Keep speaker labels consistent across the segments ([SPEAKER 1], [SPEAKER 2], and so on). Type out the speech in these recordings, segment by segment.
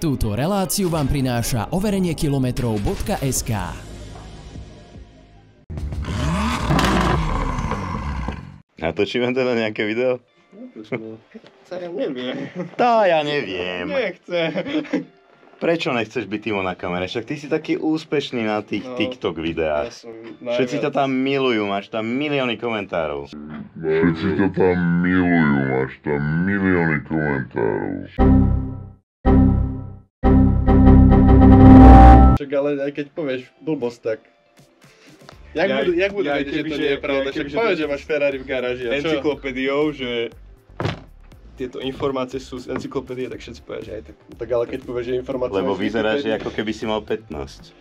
[SPEAKER 1] Túto reláciu vám prináša overenie kilometrov.sk.
[SPEAKER 2] Natočíme teda nejaké video?
[SPEAKER 3] Ja neviem.
[SPEAKER 2] Ja neviem.
[SPEAKER 3] Nechce.
[SPEAKER 2] Prečo nechceš byť Timo na kamere? Však ty si taký úspešný na tých TikTok videách. Všetci ťa tam milujú, máš tam milióny komentárov.
[SPEAKER 3] Však ale aj keď povieš blbosť, tak... Jak budú vedieť, že to nie je pravda? Však povedz, že máš Ferrari v garáži a čo?
[SPEAKER 4] Encyklopédiou, že tieto informácie sú z encyklopédie, tak všetci povedia, že aj tak.
[SPEAKER 3] Tak ale keď povieš, že informácie...
[SPEAKER 2] Lebo vyzeráš, ako keby si mal 15.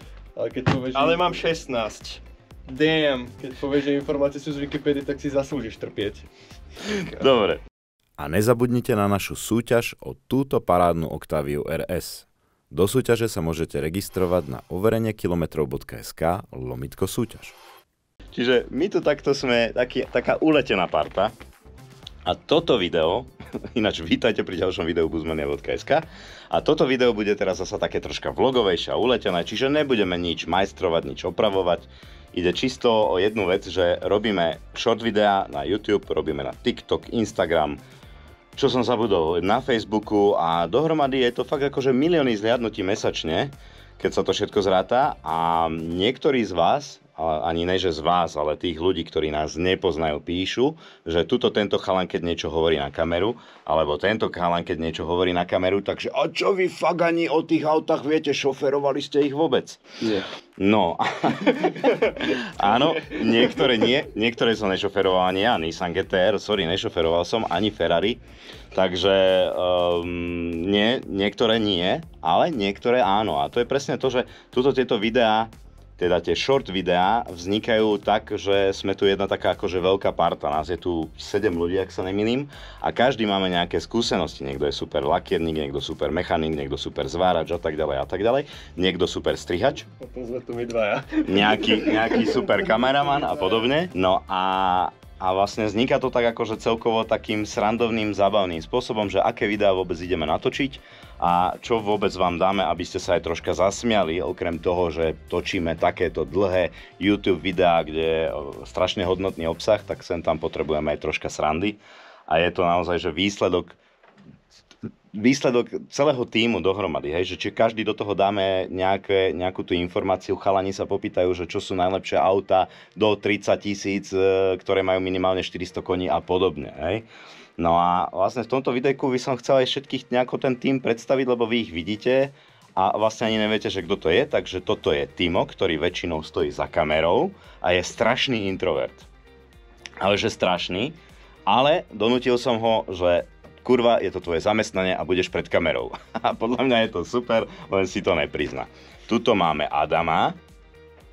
[SPEAKER 4] Ale mám 16. Damn.
[SPEAKER 3] Keď povieš, že informácie sú z Wikipédie, tak si zaslúžiš trpieť.
[SPEAKER 2] Dobre.
[SPEAKER 5] A nezabudnite na našu súťaž o túto parádnu Octaviu RS. Do súťaže sa môžete registrovať na overeniekilometrov.sk/súťaž.
[SPEAKER 2] Čiže my tu takto sme taká uletená parta. A toto video, ináč vítajte pri ďalšom videu buzmania.sk, a toto video bude teraz zasa také troška vlogovejšie a uletené, čiže nebudeme nič majstrovať, nič opravovať. Ide čisto o jednu vec, že robíme short videá na YouTube, robíme na TikTok, Instagram, čo som zabudol, na Facebooku, a dohromady je to fakt akože milióny zhliadnutí mesačne, keď sa to všetko zráta, a niektorí z vás, ani ne že z vás, ale tých ľudí, ktorí nás nepoznajú, píšu, že tento chalan, keď niečo hovorí na kameru, alebo tento chalan, keď niečo hovorí na kameru, takže a čo vy fakt ani o tých autách viete, šoferovali ste ich vôbec?
[SPEAKER 3] Nie.
[SPEAKER 2] No, áno, niektoré nie, niektoré som nešoferoval ani ja, Nissan GT-R, sorry, nešoferoval som ani Ferrari, takže nie, niektoré nie, ale niektoré áno, a to je presne to, že tieto videá, teda tie short videá, vznikajú tak, že sme tu jedna taká akože veľká parta. Nás je tu 7 ľudí, ak sa nemýlim, a každý máme nejaké skúsenosti. Niekto je super lakierník, niekto super mechanik, niekto super zvárač a tak ďalej. Niekto super strihač.
[SPEAKER 3] Potom sme tu my dvaja.
[SPEAKER 2] Nejaký super kameraman a podobne. No a vlastne vzniká to tak akože celkovo takým srandovným, zábavným spôsobom, že aké videá vôbec ideme natočiť a čo vôbec vám dáme, aby ste sa aj troška zasmiali, okrem toho, že točíme takéto dlhé YouTube videá, kde je strašne hodnotný obsah, tak sem tam potrebujeme aj troška srandy. A je to naozaj, že výsledok celého tímu dohromady, hej, že či každý do toho dáme nejakú tú informáciu, chalani sa popýtajú, že čo sú najlepšie auta do 30 000, ktoré majú minimálne 400 koní a podobne, hej. No a vlastne v tomto videjku by som chcel aj všetkých nejako ten tím predstaviť, lebo vy ich vidíte a vlastne ani neviete, že kto to je, takže toto je Timo, ktorý väčšinou stojí za kamerou a je strašný introvert. Ale že strašný, ale donútil som ho, že kurva, je to tvoje zamestnanie a budeš pred kamerou. A podľa mňa je to super, len si to neprizna. Tuto máme Adama,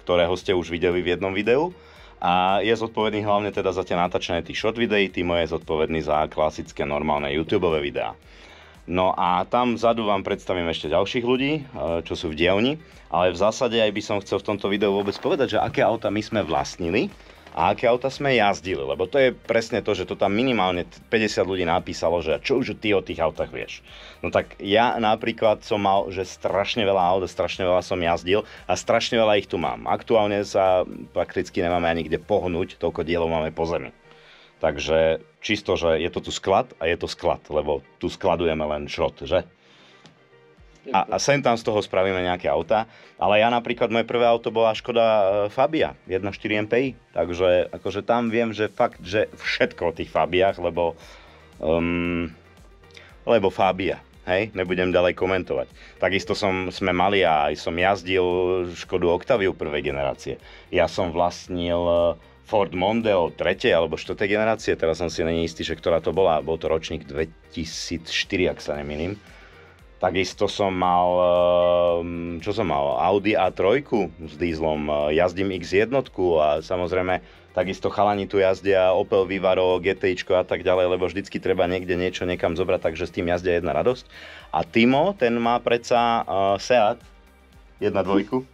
[SPEAKER 2] ktorého ste už videli v jednom videu, a je zodpovedný hlavne teda za tie natáčanie tých short videí. Timo je zodpovedný za klasické normálne YouTubeové videá. No a tam vzadu vám predstavím ešte ďalších ľudí, čo sú v dielni, ale v zásade aj by som chcel v tomto videu vôbec povedať, že aké auta my sme vlastnili a aké auta sme jazdili, lebo to je presne to, že to tam minimálne 50 ľudí napísalo, že čo už ty o tých autách vieš. No tak ja napríklad som mal, že strašne veľa aut, strašne veľa som jazdil a strašne veľa ich tu mám. Aktuálne sa prakticky nemáme ani kde pohnúť, toľko dielov máme po zemi. Takže čisto, že je to tu sklad a je to sklad, lebo tu skladujeme len šrot, že? A sem tam z toho spravíme nejaké autá, ale ja napríklad, moje prvé auto bola Škoda Fabia 1.4 MPI, takže akože tam viem, že fakt, že všetko o tých Fabiách, lebo Fabia, hej, nebudem ďalej komentovať. Takisto sme mali a aj som jazdil Škodu Octaviu prvej generácie. Ja som vlastnil Ford Mondeo 3. alebo 4. generácie, teraz som si není istý, že ktorá to bola, bol to ročník 2004, ak sa nemýlim. Takisto som mal, Audi A3 s dízlom, jazdím X1 a samozrejme takisto chalani tu jazdia Opel Vivaro, GTIčko a tak ďalej, lebo vždycky treba niekde niečo niekam zobrať, takže s tým jazdia jedna radosť. A Timo, ten má predsa Seat 1.2,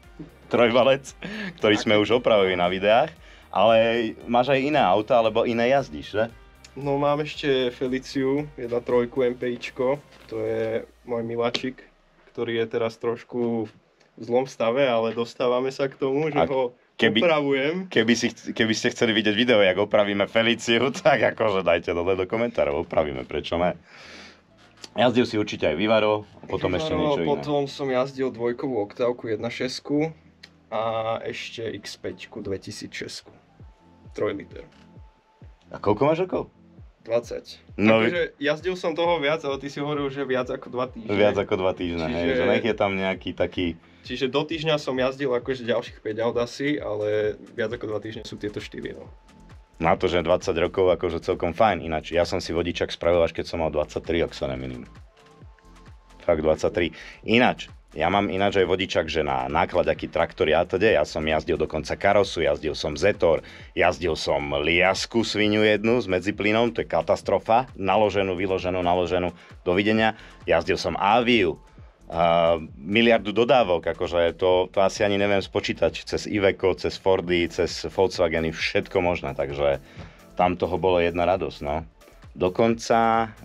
[SPEAKER 2] trojvalec, ktorý sme už opravili na videách, ale máš aj iné auta, alebo iné jazdíš, že?
[SPEAKER 4] No mám ešte Feliciu 1.3 MPIčko, to je môj miláčik, ktorý je teraz trošku v zlom stave, ale dostávame sa k tomu, že ho opravujem.
[SPEAKER 2] Keby ste chceli vidieť video, jak opravíme Feliciu, tak akože dajte dole do komentárov, opravíme, prečo ne. Jazdil si určite aj Vivaro, potom ešte niečo iné.
[SPEAKER 4] Potom som jazdil dvojkovú oktávku 1.6 a ešte X5 2006. 3 liter.
[SPEAKER 2] A koľko máš rokov?
[SPEAKER 4] 20.
[SPEAKER 2] No,
[SPEAKER 4] takže jazdil som toho viac, ale ty si hovoril, že viac ako 2 týždne.
[SPEAKER 2] Viac ako 2 týždne, hej, že nech je tam nejaký taký...
[SPEAKER 4] Čiže do týždňa som jazdil akože ďalších 5 aut asi, ale viac ako 2 týždne sú tieto 4, no.
[SPEAKER 2] Na to, že 20 rokov, akože celkom fajn. Ináč, ja som si vodičak spravil až keď som mal 23, ak sa nemýlim. Fakt 23. Ináč, ja mám ináč aj vodičak, že na nákladaky, traktory a teda. Ja som jazdil dokonca karosu, jazdil som Zetor, jazdil som liasku svinu jednu s medziplynom, to je katastrofa. Naloženú, vyloženú, naloženú, dovidenia. Jazdil som Aviu, miliardu dodávok, akože to asi ani neviem spočítať, cez Iveco, cez Fordy, cez Volkswageny, všetko možné, takže tam toho bolo jedna radosť, no. Dokonca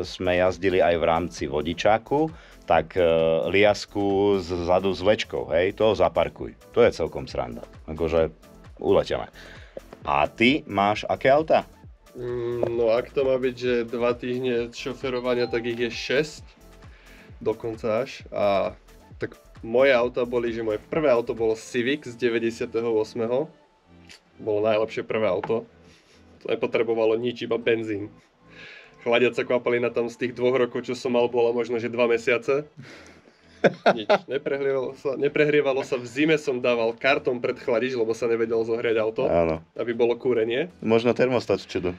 [SPEAKER 2] sme jazdili aj v rámci vodičáku, tak liasku zadu s vlečkou, hej, to zaparkuj, to je celkom sranda, akože uletíme. A ty máš aké auta?
[SPEAKER 3] No ak to má byť, že 2 týždne šoferovania, tak ich je 6. Dokonca až. A tak moje auta boli, že moje prvé auto bolo Civic z 98. Bolo najlepšie prvé auto. To nepotrebovalo nič, iba benzín. Chladiaca kvapalina tam z tých 2 rokov, čo som mal, bola možno, že 2 mesiace. Nič, neprehrievalo sa. V zime som dával kartón pred chladič, lebo sa nevedel zohriať auto.
[SPEAKER 2] Áno.
[SPEAKER 3] Aby bolo kúrenie.
[SPEAKER 2] Možno termostat čudu.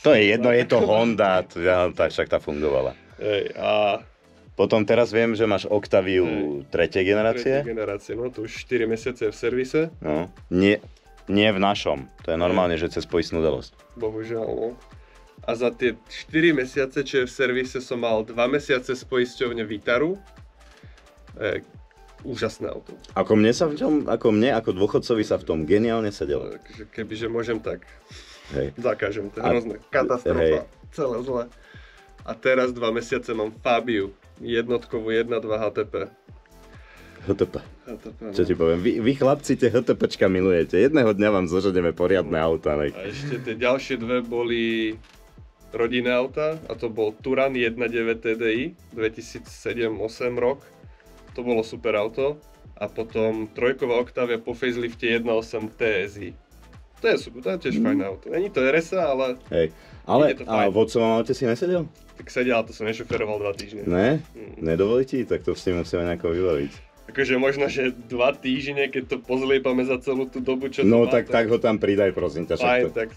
[SPEAKER 2] To je jedno, je to Honda, tak však tá fungovala.
[SPEAKER 3] Hej, a
[SPEAKER 2] potom teraz viem, že máš Octaviu 3. generácie.
[SPEAKER 3] 3. generácie, no to už 4 mesiace v servise.
[SPEAKER 2] No, nie v našom, to je normálne, že cez poistnú udalosť.
[SPEAKER 3] Bohužiaľ, no. A za tie 4 mesiace, čo je v servise, som mal 2 mesiace z poisťovne Vitaru. Úžasné auto.
[SPEAKER 2] Ako ako dôchodcovi sa v tom geniálne sedelo.
[SPEAKER 3] Takže kebyže môžem, tak
[SPEAKER 2] hej.
[SPEAKER 3] Zakážem, to je hrozné. Katastrofa, celé zle. A teraz 2 mesiace mám Fabiu, jednotkovú 1.2 HTP.
[SPEAKER 2] HTP.
[SPEAKER 3] No.
[SPEAKER 2] Čo ti poviem, vy chlapci tie HTPčka milujete. Jedného dňa vám zoženieme poriadne auta.
[SPEAKER 3] A ešte tie ďalšie 2 boli rodinné auta, a to bol Turan 1.9 TDI, 2007-8 rok. To bolo super auto. A potom trojková Octavia po facelifte 1.8 TSI. To je tiež fajn auto. Není to RSA, ale...
[SPEAKER 2] Hej. Ale a v otcovom aute si nesedel?
[SPEAKER 3] Tak sedel, to som nešoferoval 2 týždne.
[SPEAKER 2] Ne? Nedovolí ti? Tak to s tým musíme nejako vybaviť.
[SPEAKER 3] Akože možno, že 2 týždne, keď to pozliepame za celú tú dobu, čo
[SPEAKER 2] no,
[SPEAKER 3] to má.
[SPEAKER 2] tak ho tam pridaj, prosím ťa.
[SPEAKER 3] Fajn, tak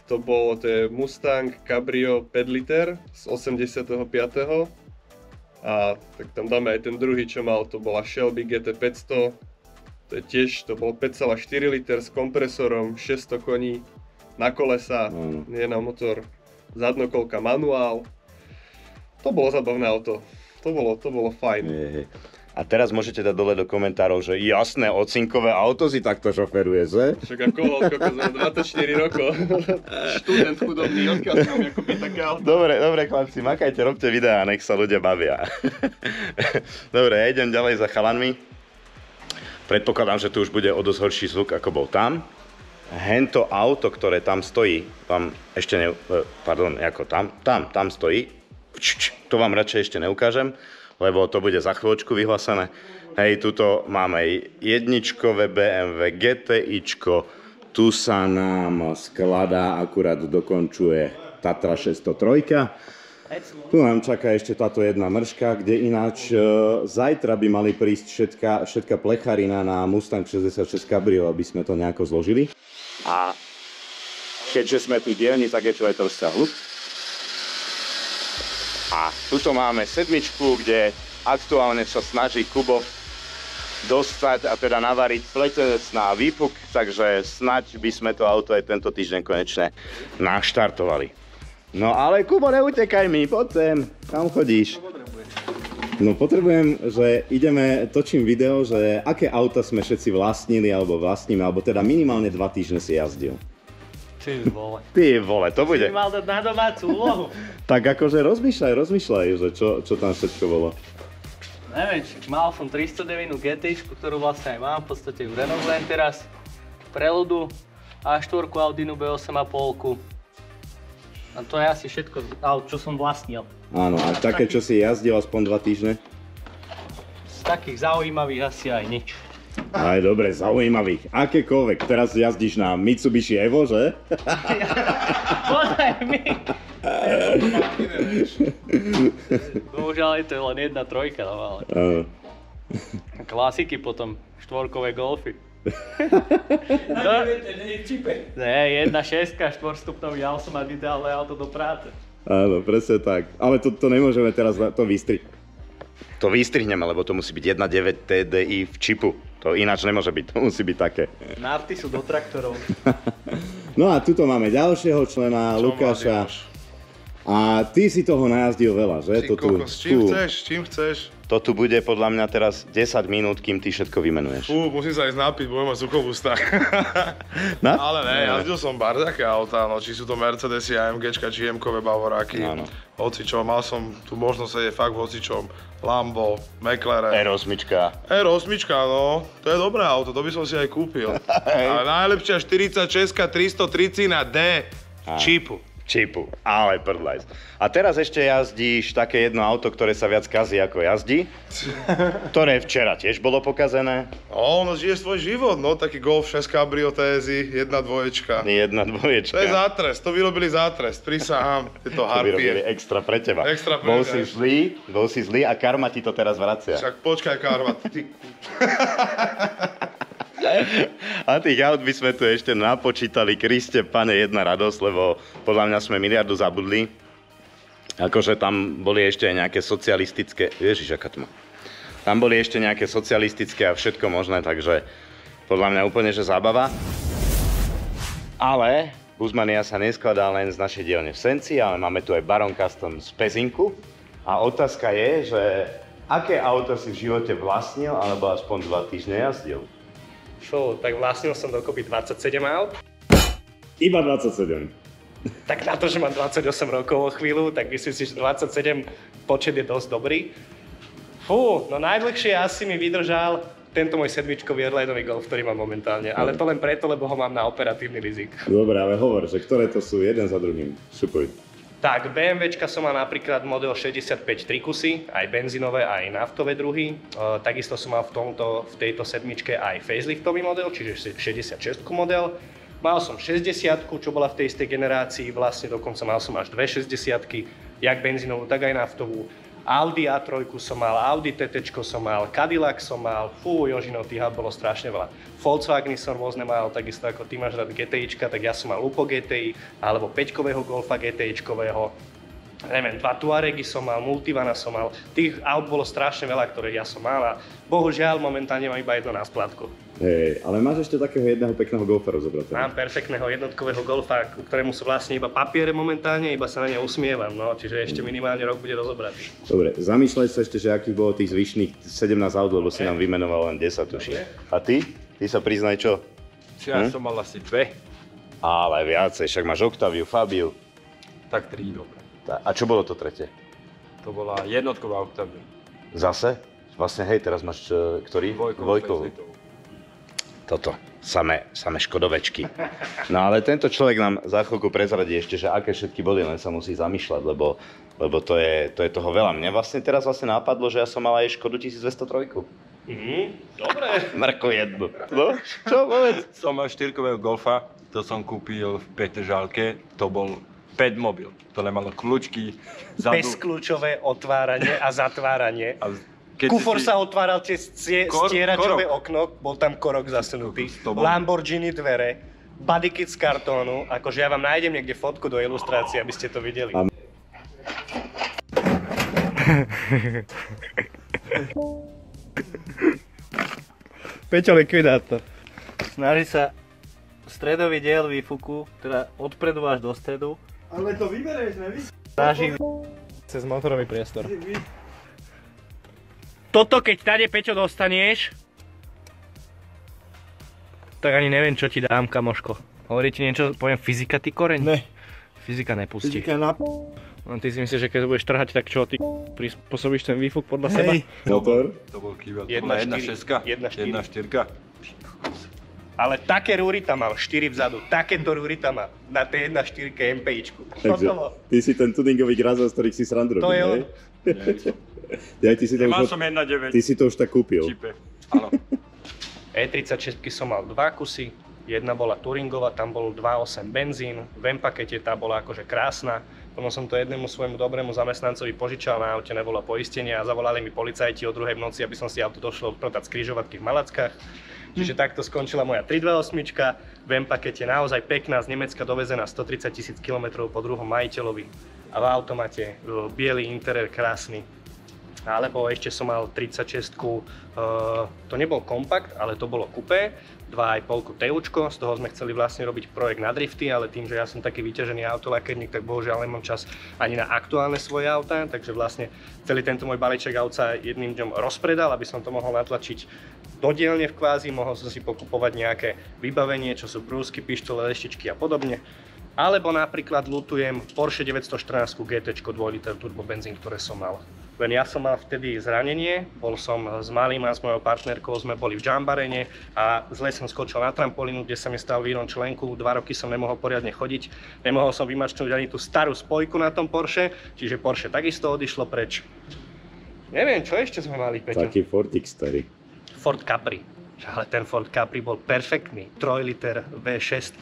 [SPEAKER 3] to bolo, to je Mustang Cabrio 5 liter z 85. A tak tam dáme aj ten druhý, čo mal, to bola Shelby GT500. To bol 5,4 liter s kompresorom, 600 koní na kolesa, nie na motor, zadnokolka manuál. To bolo zabavné auto, to bolo fajn.
[SPEAKER 2] A teraz môžete dať dole do komentárov, že jasné, ocinkové auto si takto šoferuje, že?
[SPEAKER 3] Však ako sme 24 rokov, študent chudobný, odkiaľ som ako také auto.
[SPEAKER 2] Dobre, chlapci, makajte, robte videá, nech sa ľudia bavia. Dobre, ja idem ďalej za chalanmi. Predpokladám, že tu už bude o dosť horší zvuk, ako bol tam. Hento auto, ktoré tam stojí, tam ešte tam stojí. To vám radšej ešte neukážem, lebo to bude za chvíľočku vyhlásené. Hej, tuto máme jedničkové BMW GTIčko, tu sa nám skladá, akurát dokončuje Tatra 603. Tu nám čaká ešte táto jedna mrška, kde ináč zajtra by mali prísť všetka plecharina na Mustang 66 Cabrio, aby sme to nejako zložili. A keďže sme tu dielni, tak je to aj to vzťahu. A tuto máme 7, kde aktuálne sa snaží Kubo dostať a teda navariť pletenec na výpuk, takže snaď by sme to auto aj tento týždeň konečne naštartovali. No ale Kubo, neutekaj mi, poď sem, kam chodíš? No potrebujem, že točím video, že aké auta sme všetci vlastnili alebo vlastníme, alebo teda minimálne 2 týždne si jazdil.
[SPEAKER 6] Ty vole.
[SPEAKER 2] Ty vole, to bude.
[SPEAKER 6] Si mal dať na domácu úlohu.
[SPEAKER 2] Tak akože rozmýšľaj, že čo tam všetko bolo.
[SPEAKER 6] Neviem, mal som 309 GTX, ktorú vlastne aj mám, v podstate ju renovujem teraz. Preludu, A4 Audinu B8,5. A to je asi všetko, čo som vlastnil.
[SPEAKER 2] Áno, a také, čo si jazdil aspoň 2 týždne?
[SPEAKER 6] Z takých zaujímavých asi aj nič.
[SPEAKER 2] Aj dobre, zaujímavých. Akékoľvek. Teraz jazdíš na Mitsubishi Evo, že?
[SPEAKER 6] Podaj mi! Bohužiaľ je to len jedna trojka, no ale... Klasiky potom, štvorkové golfy. Ne, 1.6, 4-stupnový automat, ideálne auto do práce.
[SPEAKER 2] Áno, presne tak. Ale to nemôžeme teraz to vystrihnúť. To vystrihneme, lebo to musí byť 1.9 TDI v čipu. To ináč nemôže byť, to musí byť také.
[SPEAKER 6] Nafty sú do traktorov.
[SPEAKER 2] No a tuto máme ďalšieho člena, Lukáša. A ty si toho najazdil veľa, že?
[SPEAKER 7] Ty kokos, čím chceš?
[SPEAKER 2] To tu bude podľa mňa teraz 10 minút, kým ty všetko vymenuješ.
[SPEAKER 7] Musím sa ísť napiť, budem mať sucho v ústach. Ale ne, jazdil som bardaké autá, no, či sú to Mercedesy, AMGčka, či M-kové Bavoráky. Hocičo, mal som tu možnosť sedieť fakt v hocičom. Lambo, McLaren.
[SPEAKER 2] R8.
[SPEAKER 7] R8, no, to je dobré auto, to by som si aj kúpil. A najlepšia 46 330 na D čipu.
[SPEAKER 2] Ale prdlajs. A teraz ešte jazdíš také jedno auto, ktoré sa viac kazí ako jazdí, ktoré včera tiež bolo pokazené.
[SPEAKER 7] Ono žije svoj život, no, taký Golf 6 Cabrio TSI, 1.2. 1.2. To je zátrest, to vyrobili zátrest, prisahám, tieto harpie.
[SPEAKER 2] To vyrobili extra pre teba.
[SPEAKER 7] Extra pre
[SPEAKER 2] Bol si zlý a karma ti to teraz vracia.
[SPEAKER 7] Však počkaj, karma, ty...
[SPEAKER 2] A tých aut by sme tu ešte napočítali, Kriste, pane, jedna radosť, lebo podľa mňa sme miliardu zabudli. Akože tam boli ešte nejaké socialistické, ježiš, aká tma. Tam boli ešte nejaké socialistické a všetko možné, takže podľa mňa úplne, že zábava. Ale Buzmania sa neskladá len z našej dielne v Senci, ale máme tu aj Baron Custom z Pezinku. A otázka je, že aké auto si v živote vlastnil, alebo aspoň 2 týždne jazdil?
[SPEAKER 6] Tak vlastnil som dokopy 27 aut.
[SPEAKER 2] Iba 27.
[SPEAKER 6] Tak na to, že mám 28 rokov o chvíľu, tak myslím si, že 27 počet je dosť dobrý. No najdlhšie asi mi vydržal tento môj sedmičkový Airlineový Golf, ktorý mám momentálne. Ale to len preto, lebo ho mám na operatívny leasing.
[SPEAKER 2] Dobre, ale hovor, že ktoré to sú jeden za druhým. Šupuj.
[SPEAKER 6] Tak, BMWčka som mal napríklad model 65 3 kusy, aj benzínové, aj naftové druhy. Takisto som mal v tejto sedmičke aj faceliftový model, čiže 66 model. Mal som 60, čo bola v tej istej generácii, vlastne dokonca mal som až 2 60-ky, jak benzínovú, tak aj naftovú. Audi A3 som mal, Audi TT som mal, Cadillac som mal, Jožino, tých bolo strašne veľa. Volkswageny som rôzne mal, takisto ako ty máš rád GTIčka, tak ja som mal Lupo GTI, alebo 5-kového Golfa GTIčkového. Neviem, 2 Tuaregy som mal, Multivana som mal, tých aut bolo strašne veľa, ktoré ja som mal a bohužiaľ momentálne mám iba jedno na splátku.
[SPEAKER 2] Hej, ale máš ešte takého jedného pekného Golfa rozobratého.
[SPEAKER 6] Mám perfektného jednotkového Golfa, ktorému sú vlastne iba papiere momentálne, iba sa na ne usmievam, no, čiže ešte minimálne rok bude rozobratý.
[SPEAKER 2] Dobre, zamýšľaj sa ešte, že akých bolo tých zvyšných 17 aut, lebo si nám vymenoval len 10, tuším. A ty? Ty sa priznaj čo?
[SPEAKER 8] Ja som mal asi 2.
[SPEAKER 2] Ale viacej, však máš Octaviu, Fabiu.
[SPEAKER 8] Tak 3, dobre.
[SPEAKER 2] A čo bolo to tretie?
[SPEAKER 8] To bola jednotková Octavia.
[SPEAKER 2] Zase? Vlastne hej, teraz máš ktorý? Dvojkovú. Toto, samé škodovečky. No ale tento človek nám za chvíľku prezradí ešte, že aké všetky boli, len sa musí zamýšľať, lebo to je toho veľa. Mne vlastne teraz napadlo, že ja som mal aj Škodu 1203.
[SPEAKER 6] Dobre.
[SPEAKER 2] Marko jednu. No, čo povedz?
[SPEAKER 8] Som mal 4-kového Golfa, to som kúpil v Petržalke, to bol 5 mobil. To nemalo kľúčky.
[SPEAKER 6] Bezkľúčové otváranie a zatváranie. Kufor sa otváral cez stieračové okno, bol tam korok zasunutý, Lamborghini dvere, bodykit z kartónu, akože ja vám nájdem niekde fotku do ilustrácie, aby ste to videli. Peťo likvidátor. Snaží sa stredový diel výfuku, teda odpredu až do stredu.
[SPEAKER 3] Ale to vybereš, nevíš?
[SPEAKER 6] Snaží cez motorový priestor. Toto keď tady, Peťo, dostaneš, tak ani neviem, čo ti dám, kamoško. Hovorí ti niečo, poviem fyzika, ty koreň?
[SPEAKER 9] Ne.
[SPEAKER 6] Fyzika nepustí.
[SPEAKER 9] Fyzika na
[SPEAKER 6] No, ty si myslíš, že keď budeš trhať, tak čo, ty prispôsobíš ten výfuk podľa seba?
[SPEAKER 5] Motor?
[SPEAKER 8] To bol kývel.
[SPEAKER 6] 1.4.
[SPEAKER 8] 1.4.
[SPEAKER 6] Ale také rúry tam mal, 4 vzadu, takéto rúry tam mal, na tej 1.4 MPIčku.
[SPEAKER 5] Takže ty si ten tuningový grazol, z ktorých si srandu robí,
[SPEAKER 6] To je on.
[SPEAKER 8] Mal som 1.9.
[SPEAKER 5] Ty si to už tak kúpil.
[SPEAKER 8] Čipe. Áno.
[SPEAKER 6] E36 som mal 2 kusy, jedna bola Touringová, tam bol 2.8 benzín, v M-pakete tá bola akože krásna. Potom som to jednému svojmu dobrému zamestnancovi požičal, na aute nebolo poistenie a zavolali mi policajti o 2:00 v noci, aby som si auto došlo odpratať z križovatky v Malackách. Čiže takto skončila moja 328, v M-pakete naozaj pekná, z Nemecka dovezená 130 000 km po druhom majiteľovi a v automate biely interiér krásny. Alebo ešte som mal 36, to nebol kompakt, ale to bolo kupé, 2,5 TUčko, z toho sme chceli vlastne robiť projekt na drifty, ale tým, že ja som taký vyťažený autolakerník, tak bohužiaľ nemám čas ani na aktuálne svoje autá, takže vlastne celý tento môj balíček aut sa jedným dňom rozpredal, aby som to mohol natlačiť do dielne v kvázi, mohol som si pokupovať nejaké vybavenie, čo sú brúsky, pištole, leštičky a podobne. Alebo napríklad lutujem Porsche 914 GT 2 liter turbo benzín, ktoré som mal. Len ja som mal vtedy zranenie, bol som s malým a s mojou partnerkou, sme boli v Džambarene a zle som skočil na trampolínu, kde sa mi stal výron členku, 2 roky som nemohol poriadne chodiť, nemohol som vymačknúť ani tú starú spojku na tom Porsche, čiže Porsche takisto odišlo preč. Neviem, čo ešte sme mali, Peťo?
[SPEAKER 5] Taký Fortik starý.
[SPEAKER 6] Ford Capri, ale ten Ford Capri bol perfektný, 3 liter V6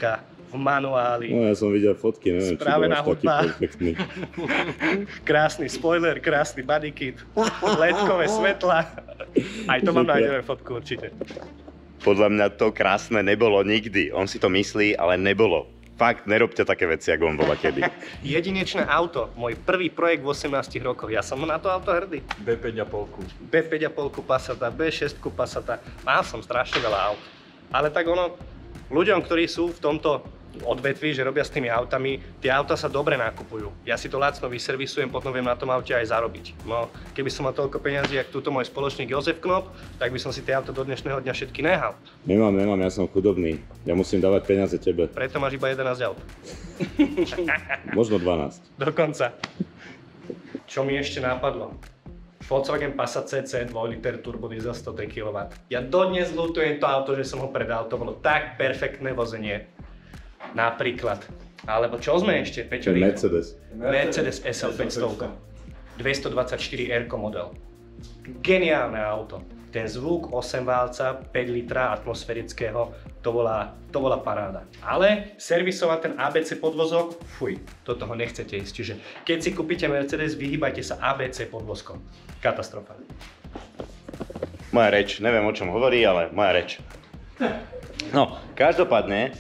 [SPEAKER 6] v manuáli.
[SPEAKER 5] No ja som videl fotky, neviem, či bol až taký perfektný.
[SPEAKER 6] Krásny spoiler, krásny body kit, LED-kové svetla. Aj to mám nájdeme fotku určite.
[SPEAKER 2] Podľa mňa to krásne nebolo nikdy. On si to myslí, ale nebolo. Fakt, nerobte také veci, ako on bola kedy.
[SPEAKER 6] Jedinečné auto, môj prvý projekt v 18 rokoch. Ja som na to auto hrdý.
[SPEAKER 8] B5,5.
[SPEAKER 6] B5,5 Passata, B6 Passata. Mal som strašne veľa aut. Ale tak ono, ľuďom, ktorí sú v tomto odvetví, že robia s tými autami, tie auta sa dobre nakupujú. Ja si to lacno vyservisujem, potom viem na tom aute aj zarobiť. No, keby som mal toľko peňazí, jak túto môj spoločník Jozef Knop, tak by som si tie auta do dnešného dňa všetky nehal.
[SPEAKER 5] Nemám, ja som chudobný. Ja musím dávať peniaze tebe.
[SPEAKER 6] Preto máš iba 11 aut.
[SPEAKER 5] Možno 12.
[SPEAKER 6] Dokonca. Čo mi ešte napadlo? Volkswagen Passat CC 2 liter turbo diesel 103 kW. Ja dodnes ľutujem to auto, že som ho predal, to bolo tak perfektné vozenie. Napríklad. Alebo čo sme ešte, Peťo?
[SPEAKER 5] Mercedes.
[SPEAKER 6] Mercedes SL 500. 224 R model. Geniálne auto. Ten zvuk 8 válca, 5 litra atmosférického, to bola paráda. Ale servisovať ten ABC podvozok, fuj, do toho nechcete ísť. Čiže keď si kúpite Mercedes, vyhýbajte sa ABC podvozkom. Katastrofa.
[SPEAKER 2] Moja reč, neviem o čom hovorí, ale moja reč. No, každopádne,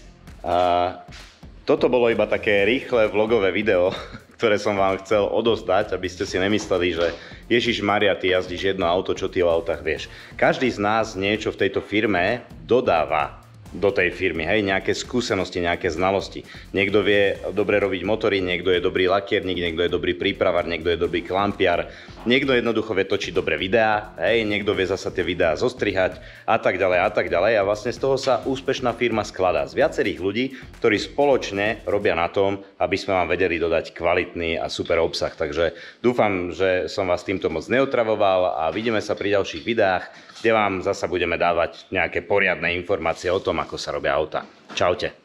[SPEAKER 2] toto bolo iba také rýchle vlogové video, ktoré som vám chcel odozdať, aby ste si nemysleli, že Ježišmaria, ty jazdíš jedno auto, čo ty o autách vieš. Každý z nás niečo v tejto firme dodáva do tej firmy, hej, nejaké skúsenosti, nejaké znalosti. Niekto vie dobre robiť motory, niekto je dobrý lakierník, niekto je dobrý prípravar, niekto je dobrý klampiar, niekto jednoducho vie točiť dobré videá, hej, niekto vie zasa tie videá zostrihať a tak ďalej a vlastne z toho sa úspešná firma skladá z viacerých ľudí, ktorí spoločne robia na tom, aby sme vám vedeli dodať kvalitný a super obsah. Takže dúfam, že som vás týmto moc neotravoval a vidíme sa pri ďalších videách, kde vám zasa budeme dávať nejaké poriadne informácie o tom, ako sa robia auta. Čaute.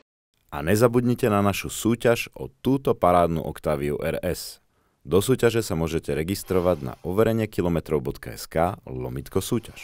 [SPEAKER 5] A nezabudnite na našu súťaž o túto parádnu Octaviu RS. Do súťaže sa môžete registrovať na overeniekilometrov.sk/súťaž.